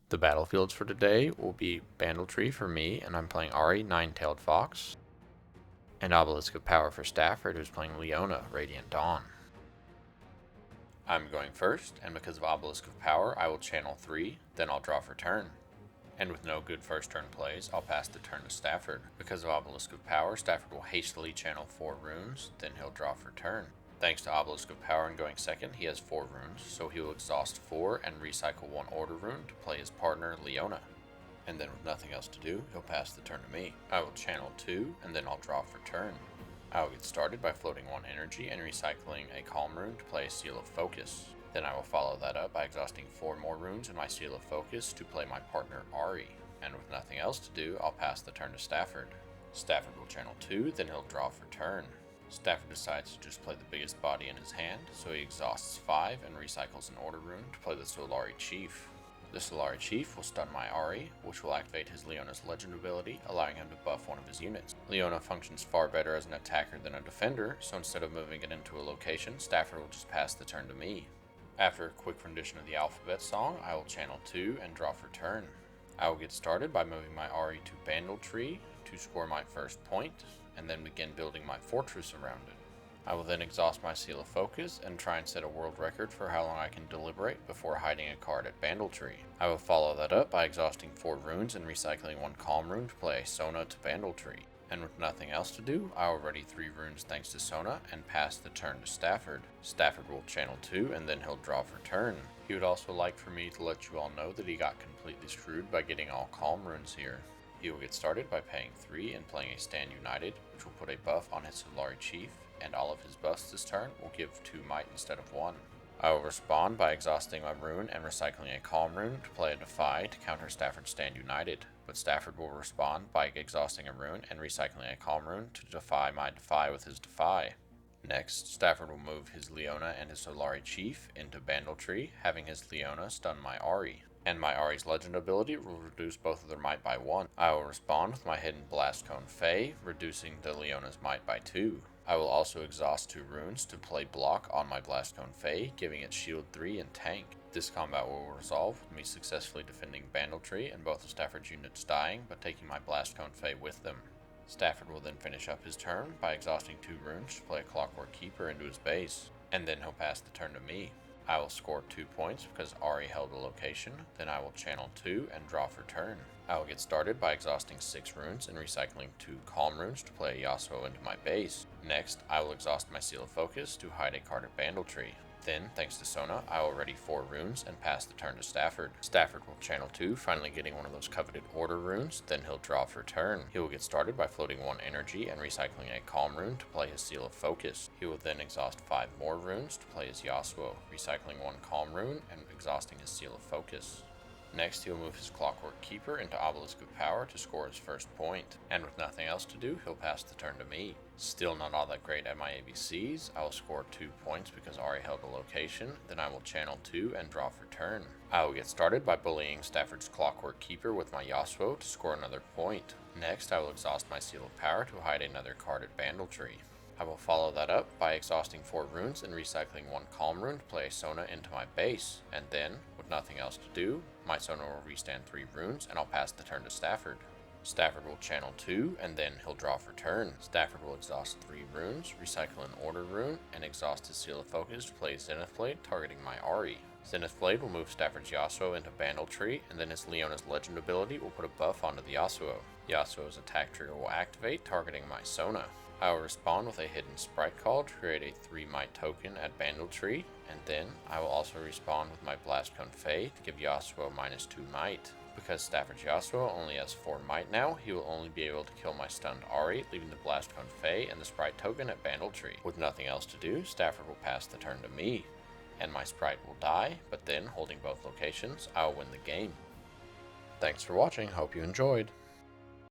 The battlefields for today will be Bandletree for me, and I'm playing Ahri, Nine-Tailed Fox, and Obelisk of Power for Stafford, who's playing Leona, Radiant Dawn. I'm going first, and because of Obelisk of Power, I will channel 3, then I'll draw for turn. And with no good first turn plays, I'll pass the turn to Stafford. Because of Obelisk of Power, Stafford will hastily channel 4 runes, then he'll draw for turn. Thanks to Obelisk of Power and going second, he has 4 runes, so he will exhaust 4 and recycle 1 order rune to play his partner, Leona. And then with nothing else to do, he'll pass the turn to me. I will channel 2, and then I'll draw for turn. I will get started by floating 1 energy and recycling a Calm rune to play a Seal of Focus. Then I will follow that up by exhausting 4 more runes in my Seal of Focus to play my partner Ahri. And with nothing else to do, I'll pass the turn to Stafford. Stafford will channel 2, then he'll draw for turn. Stafford decides to just play the biggest body in his hand, so he exhausts 5 and recycles an order rune to play the Solari Chief. The Solari Chief will stun my Ahri, which will activate his Leona's legend ability, allowing him to buff one of his units. Leona functions far better as an attacker than a defender, so instead of moving it into a location, Stafford will just pass the turn to me. After a quick rendition of the alphabet song, I will channel 2 and draw for turn. I will get started by moving my Ahri to Bandletree to score my first point, and then begin building my fortress around it. I will then exhaust my Seal of Focus and try and set a world record for how long I can deliberate before hiding a card at Bandletree. I will follow that up by exhausting 4 runes and recycling 1 Calm rune to play Sona to Bandletree. And with nothing else to do, I will ready 3 runes thanks to Sona and pass the turn to Stafford. Stafford will channel 2 and then he'll draw for turn. He would also like for me to let you all know that he got completely screwed by getting all Calm runes here. He will get started by paying 3 and playing a Stand United, which will put a buff on his Solari Chief, and all of his buffs this turn will give 2 might instead of 1. I will respond by exhausting my rune and recycling a Calm rune to play a Defy to counter Stafford's Stand United, but Stafford will respond by exhausting a rune and recycling a Calm rune to defy my Defy with his Defy. Next, Stafford will move his Leona and his Solari Chief into Bandletree, having his Leona stun my Ahri. And my Ahri's legend ability will reduce both of their might by 1. I will respond with my hidden Blast Cone Fae, reducing the Leona's might by 2. I will also exhaust 2 runes to play block on my Blast Cone Fae, giving it shield 3 and tank. This combat will resolve with me successfully defending Bandletree and both of Stafford's units dying, but taking my Blast Cone Fae with them. Stafford will then finish up his turn by exhausting 2 runes to play a Clockwork Keeper into his base, and then he'll pass the turn to me. I will score 2 points because Ahri held a location, then I will channel 2 and draw for turn. I will get started by exhausting 6 runes and recycling 2 Calm runes to play Yasuo into my base. Next, I will exhaust my Seal of Focus to hide a card at Bandletree. Then, thanks to Sona, I will ready 4 runes and pass the turn to Stafford. Stafford will channel 2, finally getting one of those coveted order runes, then he'll draw for turn. He will get started by floating 1 energy and recycling a Calm rune to play his Seal of Focus. He will then exhaust 5 more runes to play his Yasuo, recycling 1 Calm rune and exhausting his Seal of Focus. Next, he'll move his Clockwork Keeper into Obelisk of Power to score his first point, and with nothing else to do, he'll pass the turn to me. Still not all that great at my ABCs, I will score 2 points because Ahri held a location, then I will channel 2 and draw for turn. I will get started by bullying Stafford's Clockwork Keeper with my Yasuo to score another point. Next, I will exhaust my Seal of Power to hide another card at Bandletree. I will follow that up by exhausting 4 runes and recycling 1 Calm rune to play Sona into my base, and then, with nothing else to do, my Sona will restand 3 runes and I'll pass the turn to Stafford. Stafford will channel 2 and then he'll draw for turn. Stafford will exhaust 3 runes, recycle an order rune, and exhaust his Seal of Focus to play Zenith Blade targeting my Ahri. Zenith Blade will move Stafford's Yasuo into Bandletree, and then his Leona's legend ability will put a buff onto the Yasuo. Yasuo's attack trigger will activate, targeting my Sona. I will respond with a hidden sprite call to create a 3 might token at Bandletree, and then I will also respond with my Blast Cone Fae to give Yasuo minus 2 might. Because Stafford's Yasuo only has 4 might now, he will only be able to kill my stunned Ahri, leaving the Blast Cone Fae and the sprite token at Bandletree. With nothing else to do, Stafford will pass the turn to me, and my sprite will die, but then, holding both locations, I will win the game. Thanks for watching, hope you enjoyed.